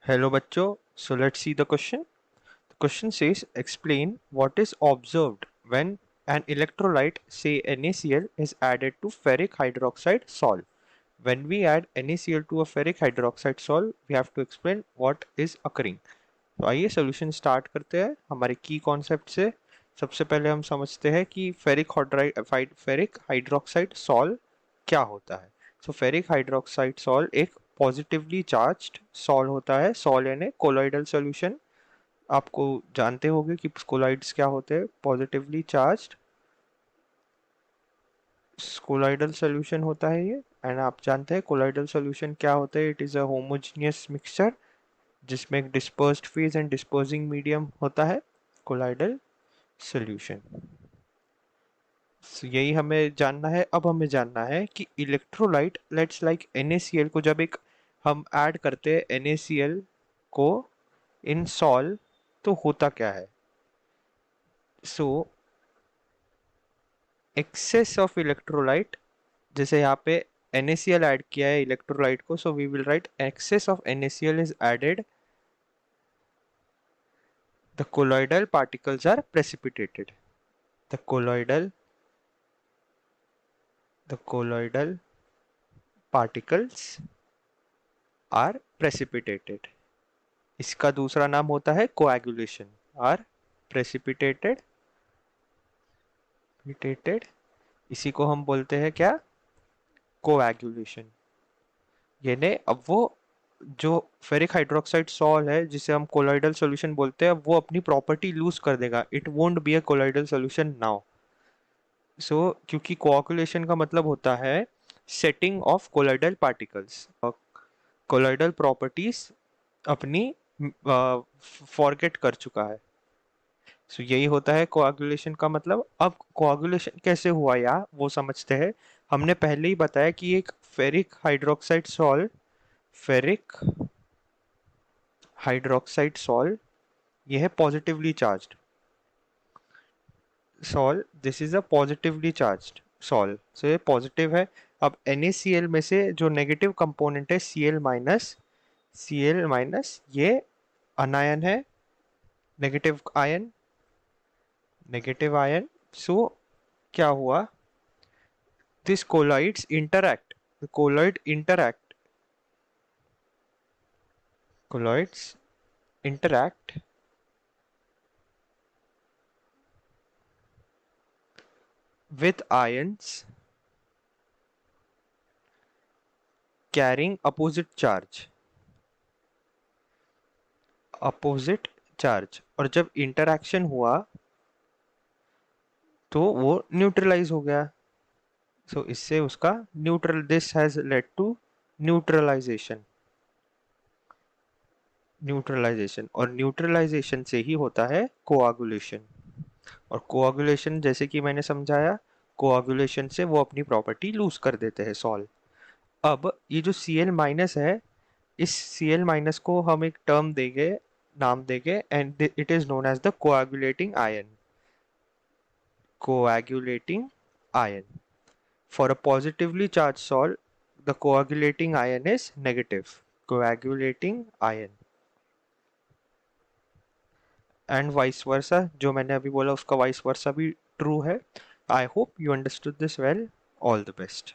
Hello bachcho, so let's see the question. The question says explain what is observed when an electrolyte say NaCl is added to ferric hydroxide salt. When we add NaCl to a ferric hydroxide salt, we have to explain what is occurring. तो आइए solution start करते हैं हमारे की concept से। सबसे पहले हम समझते हैं कि फेरिक हाइड्रोक्साइड सॉल्ट क्या होता है। सो फेरिक हाइड्रोक्साइड सॉल्ट एक पॉजिटिवली चार्ज्ड सॉल्ट होता है। सॉल्ट यानी कोलॉइडल सॉल्यूशन। आपको जानते होंगे कि कोलॉइड्स क्या होते हैं। पॉजिटिवली चार्ज्ड कोलॉइडल सॉल्यूशन होता है ये। एंड आप जानते हैं कोलॉइडल सॉल्यूशन क्या होता है। It is a homogeneous mixture जिसमें एक dispersed phase and dispersing medium होता है, कोलाइडल सॉल्यूशन। यही हमें जानना है। अब हमें जानना है कि इलेक्ट्रोलाइट लेट्स लाइक NaCl को जब एक हम ऐड करते हैं NaCl को इन सॉल तो होता क्या है। सो एक्सेस ऑफ इलेक्ट्रोलाइट, जैसे यहाँ पे NaCl ऐड किया है इलेक्ट्रोलाइट को, so we will write excess of NaCl is added, the colloidal particles are precipitated. The colloidal particles are precipitated. इसका दूसरा नाम होता है coagulation. are precipitated. इसी को हम बोलते हैं क्या, coagulation. यानी अब वो जो फेरिक हाइड्रोक्साइड सॉल्ट है जिसे हम कोलॉइडल सॉल्यूशन बोलते हैं वो अपनी प्रॉपर्टी लूज कर देगा। It won't be a colloidal solution now. So क्योंकि कोआगुलेशन का मतलब होता है setting of colloidal particles. Colloidal properties अपनी फॉरगेट कर चुका है। सो यही होता है कोआगुलेशन का मतलब। अब कोआगुलेशन कैसे हुआ यार वो समझते हैं। हमने पहले ही बताया कि एक ferric hydroxide salt, ferric hydroxide salt ये है positively charged salt. This is a positively charged salt, so ये पॉजिटिव है। अब NaCl में से जो नेगेटिव कंपोनेंट है Cl माइनस ये अनायन है, नेगेटिव आयन। सो क्या हुआ, this colloids interact, colloids interact with ions carrying opposite charge. और जब इंटरैक्शन हुआ तो वो न्यूट्रलाइज हो गया। सो इससे उसका this has led to neutralization. और न्यूट्रलाइजेशन से ही होता है कोआगुलेशन। और कोआगुलेशन जैसे कि मैंने समझाया, कोआगुलेशन से वो अपनी प्रॉपर्टी लूज कर देते हैं सॉल्ट। अब ये जो Cl माइनस है, इस Cl माइनस को हम एक टर्म देंगे, नाम देंगे, and it is known as the coagulating ion. For a positively charged salt, the coagulating ion is negative. Coagulating ion. And vice versa, जो मैंने अभी बोला उसका vice versa भी true है. I hope you understood this well. All the best.